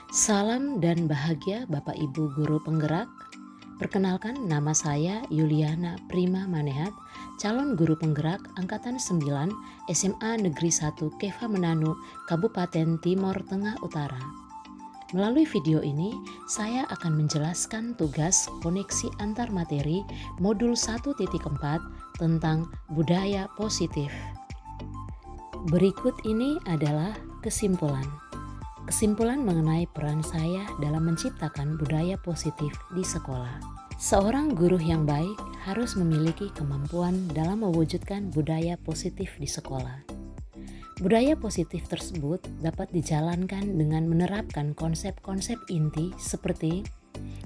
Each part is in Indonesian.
Salam dan bahagia Bapak Ibu Guru Penggerak. Perkenalkan, nama saya Yuliana Prima Manehat, calon guru penggerak Angkatan 9 SMA Negeri 1 Keva Menanu, Kabupaten Timor Tengah Utara. Melalui video ini, saya akan menjelaskan tugas koneksi antar materi modul 1.4 tentang budaya positif. Berikut ini adalah kesimpulan. Kesimpulan mengenai peran saya dalam menciptakan budaya positif di sekolah. Seorang guru yang baik harus memiliki kemampuan dalam mewujudkan budaya positif di sekolah. Budaya positif tersebut dapat dijalankan dengan menerapkan konsep-konsep inti seperti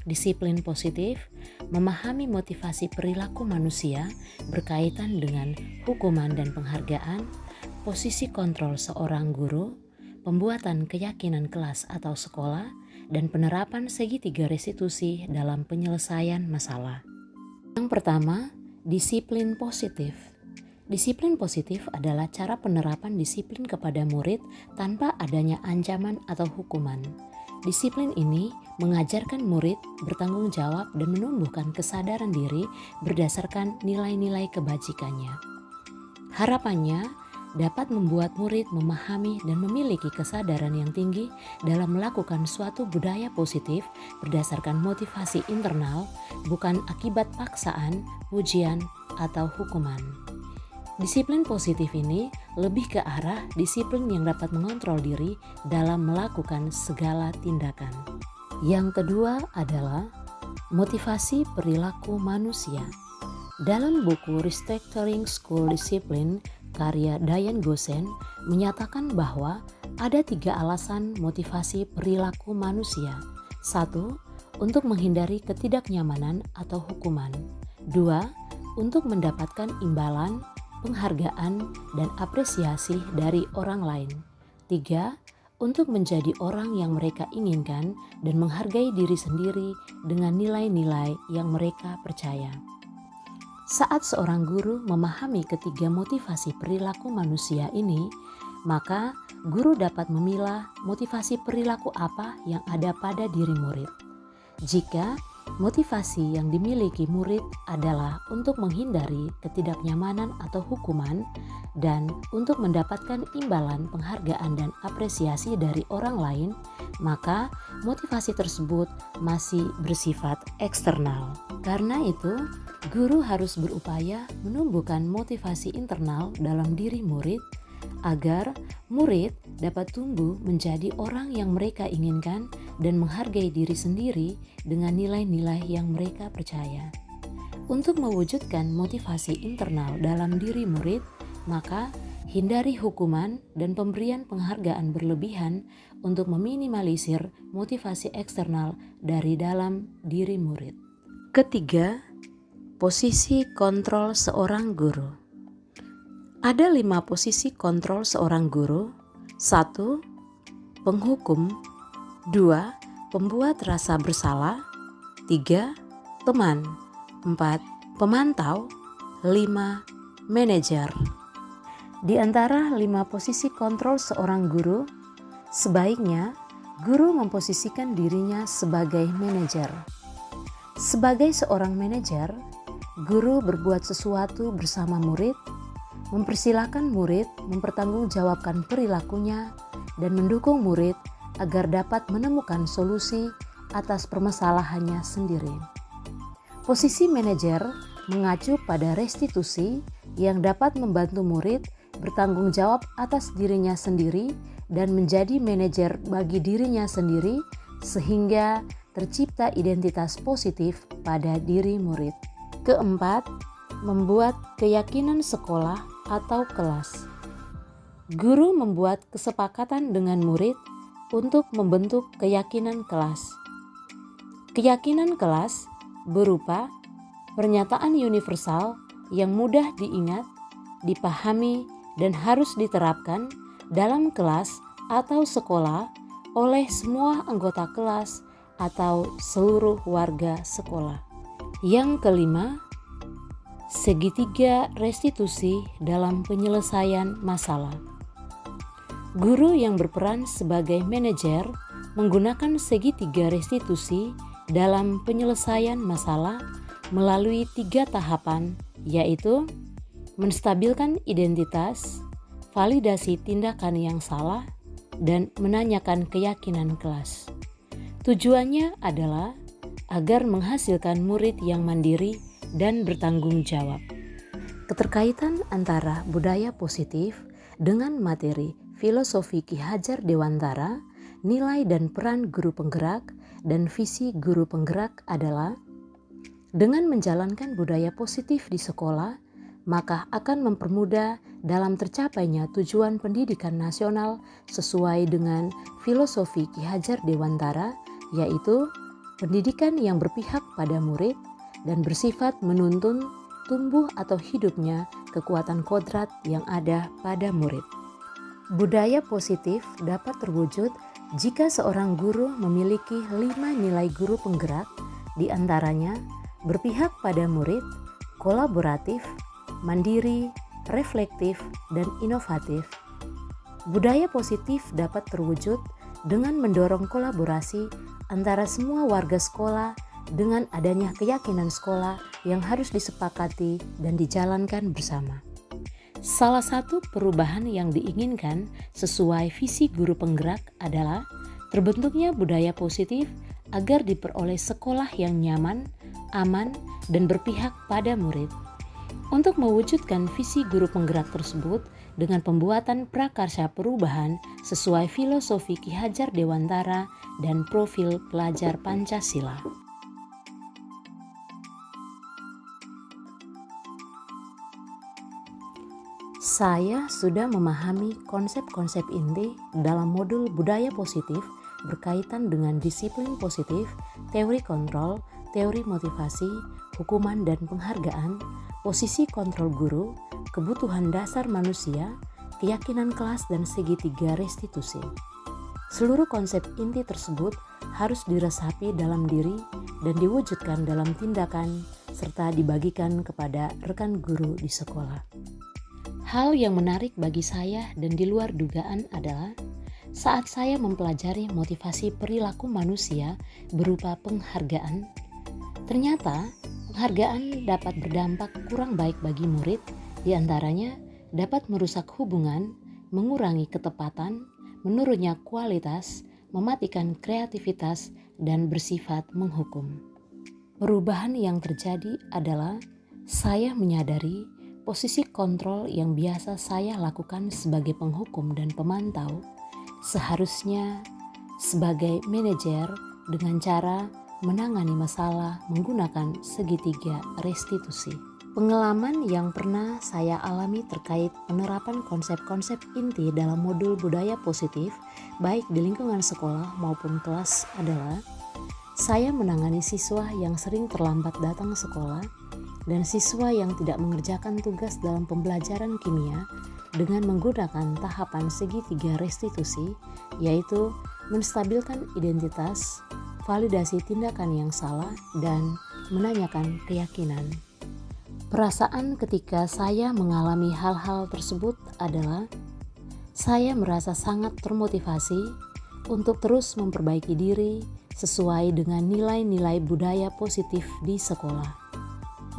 disiplin positif, memahami motivasi perilaku manusia berkaitan dengan hukuman dan penghargaan, posisi kontrol seorang guru, pembuatan keyakinan kelas atau sekolah, dan penerapan segitiga restitusi dalam penyelesaian masalah. Yang pertama, disiplin positif. Disiplin positif adalah cara penerapan disiplin kepada murid tanpa adanya ancaman atau hukuman. Disiplin ini mengajarkan murid bertanggung jawab dan menumbuhkan kesadaran diri berdasarkan nilai-nilai kebajikannya. Harapannya dapat membuat murid memahami dan memiliki kesadaran yang tinggi dalam melakukan suatu budaya positif berdasarkan motivasi internal, bukan akibat paksaan, pujian, atau hukuman. Disiplin positif ini lebih ke arah disiplin yang dapat mengontrol diri dalam melakukan segala tindakan. Yang kedua adalah motivasi perilaku manusia. Dalam buku Restructuring School Discipline karya Diane Gosen menyatakan bahwa ada 3 alasan motivasi perilaku manusia. 1. Untuk menghindari ketidaknyamanan atau hukuman. 2. Untuk mendapatkan imbalan, penghargaan, dan apresiasi dari orang lain. 3. Untuk menjadi orang yang mereka inginkan dan menghargai diri sendiri dengan nilai-nilai yang mereka percaya. Saat seorang guru memahami ketiga motivasi perilaku manusia ini, maka guru dapat memilah motivasi perilaku apa yang ada pada diri murid. Jika motivasi yang dimiliki murid adalah untuk menghindari ketidaknyamanan atau hukuman dan untuk mendapatkan imbalan, penghargaan, dan apresiasi dari orang lain, maka motivasi tersebut masih bersifat eksternal. Karena itu, guru harus berupaya menumbuhkan motivasi internal dalam diri murid agar murid dapat tumbuh menjadi orang yang mereka inginkan dan menghargai diri sendiri dengan nilai-nilai yang mereka percaya. Untuk mewujudkan motivasi internal dalam diri murid, maka hindari hukuman dan pemberian penghargaan berlebihan untuk meminimalisir motivasi eksternal dari dalam diri murid. Ketiga, posisi kontrol seorang guru. Ada 5 posisi kontrol seorang guru. 1. Penghukum. 2. Pembuat rasa bersalah. 3. Teman. 4. Pemantau. 5. Manajer. Di antara 5 posisi kontrol seorang guru, sebaiknya guru memposisikan dirinya sebagai manajer. Sebagai seorang manajer, guru berbuat sesuatu bersama murid, mempersilahkan murid mempertanggungjawabkan perilakunya, dan mendukung murid agar dapat menemukan solusi atas permasalahannya sendiri. Posisi manajer mengacu pada restitusi yang dapat membantu murid bertanggung jawab atas dirinya sendiri dan menjadi manajer bagi dirinya sendiri sehingga tercipta identitas positif pada diri murid. Keempat, membuat keyakinan sekolah atau kelas. Guru membuat kesepakatan dengan murid untuk membentuk keyakinan kelas. Keyakinan kelas berupa pernyataan universal yang mudah diingat, dipahami, dan harus diterapkan dalam kelas atau sekolah oleh semua anggota kelas atau seluruh warga sekolah. Yang kelima, segitiga restitusi dalam penyelesaian masalah. Guru yang berperan sebagai manajer menggunakan segitiga restitusi dalam penyelesaian masalah melalui 3 tahapan, yaitu menstabilkan identitas, validasi tindakan yang salah, dan menanyakan keyakinan kelas. Tujuannya adalah agar menghasilkan murid yang mandiri dan bertanggung jawab. Keterkaitan antara budaya positif dengan materi filosofi Ki Hajar Dewantara, nilai dan peran guru penggerak, dan visi guru penggerak adalah dengan menjalankan budaya positif di sekolah, maka akan mempermudah dalam tercapainya tujuan pendidikan nasional sesuai dengan filosofi Ki Hajar Dewantara, yaitu pendidikan yang berpihak pada murid dan bersifat menuntun tumbuh atau hidupnya kekuatan kodrat yang ada pada murid. Budaya positif dapat terwujud jika seorang guru memiliki 5 nilai guru penggerak, di antaranya berpihak pada murid, kolaboratif, mandiri, reflektif, dan inovatif. Budaya positif dapat terwujud dengan mendorong kolaborasi antara semua warga sekolah dengan adanya keyakinan sekolah yang harus disepakati dan dijalankan bersama. Salah satu perubahan yang diinginkan sesuai visi guru penggerak adalah terbentuknya budaya positif agar diperoleh sekolah yang nyaman, aman, dan berpihak pada murid. Untuk mewujudkan visi guru penggerak tersebut dengan pembuatan prakarya perubahan sesuai filosofi Ki Hajar Dewantara dan profil pelajar Pancasila. Saya sudah memahami konsep-konsep inti dalam modul budaya positif berkaitan dengan disiplin positif, teori kontrol, teori motivasi, hukuman dan penghargaan, posisi kontrol guru, kebutuhan dasar manusia, keyakinan kelas, dan segitiga restitusi. Seluruh konsep inti tersebut harus diresapi dalam diri dan diwujudkan dalam tindakan serta dibagikan kepada rekan guru di sekolah. Hal yang menarik bagi saya dan di luar dugaan adalah saat saya mempelajari motivasi perilaku manusia berupa penghargaan, ternyata penghargaan dapat berdampak kurang baik bagi murid, diantaranya dapat merusak hubungan, mengurangi ketepatan, menurunnya kualitas, mematikan kreativitas, dan bersifat menghukum. Perubahan yang terjadi adalah saya menyadari posisi kontrol yang biasa saya lakukan sebagai penghukum dan pemantau seharusnya sebagai manajer dengan cara menangani masalah menggunakan segitiga restitusi. Pengalaman yang pernah saya alami terkait penerapan konsep-konsep inti dalam modul budaya positif baik di lingkungan sekolah maupun kelas adalah saya menangani siswa yang sering terlambat datang sekolah dan siswa yang tidak mengerjakan tugas dalam pembelajaran kimia dengan menggunakan tahapan segitiga restitusi, yaitu menstabilkan identitas, validasi tindakan yang salah, dan menanyakan keyakinan. Perasaan ketika saya mengalami hal-hal tersebut adalah saya merasa sangat termotivasi untuk terus memperbaiki diri sesuai dengan nilai-nilai budaya positif di sekolah.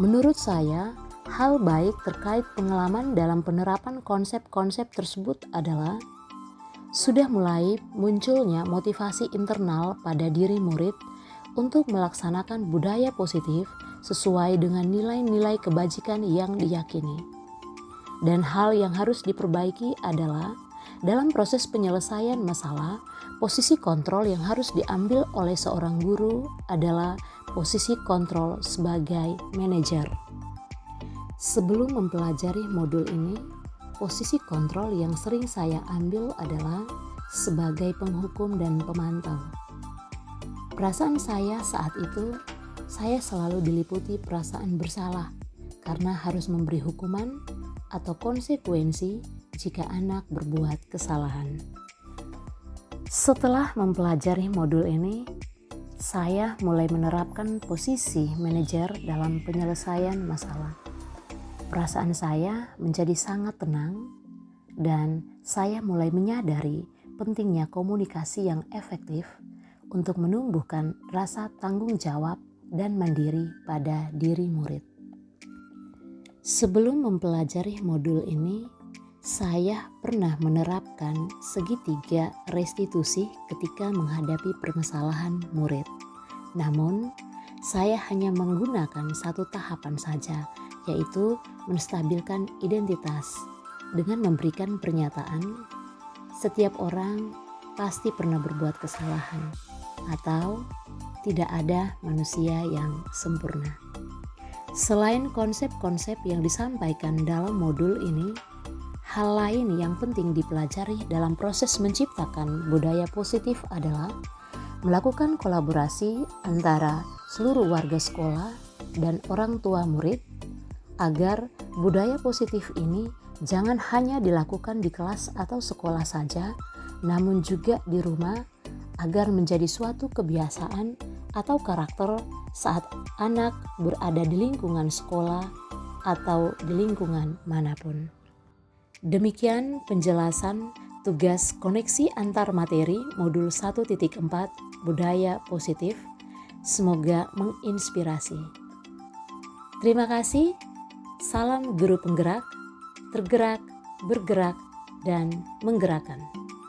Menurut saya, hal baik terkait pengalaman dalam penerapan konsep-konsep tersebut adalah sudah mulai munculnya motivasi internal pada diri murid untuk melaksanakan budaya positif sesuai dengan nilai-nilai kebajikan yang diyakini. Dan hal yang harus diperbaiki adalah dalam proses penyelesaian masalah, posisi kontrol yang harus diambil oleh seorang guru adalah posisi kontrol sebagai manajer. Sebelum mempelajari modul ini, posisi kontrol yang sering saya ambil adalah sebagai penghukum dan pemantau. Perasaan saya saat itu, saya selalu diliputi perasaan bersalah karena harus memberi hukuman atau konsekuensi jika anak berbuat kesalahan. Setelah mempelajari modul ini, saya mulai menerapkan posisi manajer dalam penyelesaian masalah. Perasaan saya menjadi sangat tenang dan saya mulai menyadari pentingnya komunikasi yang efektif untuk menumbuhkan rasa tanggung jawab dan mandiri pada diri murid. Sebelum mempelajari modul ini, saya pernah menerapkan segitiga restitusi ketika menghadapi permasalahan murid. Namun, saya hanya menggunakan satu tahapan saja, yaitu menstabilkan identitas dengan memberikan pernyataan, setiap orang pasti pernah berbuat kesalahan, atau tidak ada manusia yang sempurna. Selain konsep-konsep yang disampaikan dalam modul ini, hal lain yang penting dipelajari dalam proses menciptakan budaya positif adalah melakukan kolaborasi antara seluruh warga sekolah dan orang tua murid agar budaya positif ini jangan hanya dilakukan di kelas atau sekolah saja, namun juga di rumah agar menjadi suatu kebiasaan atau karakter saat anak berada di lingkungan sekolah atau di lingkungan manapun. Demikian penjelasan tugas koneksi antar materi modul 1.4 budaya positif. Semoga menginspirasi. Terima kasih. Salam guru penggerak, tergerak, bergerak, dan menggerakkan.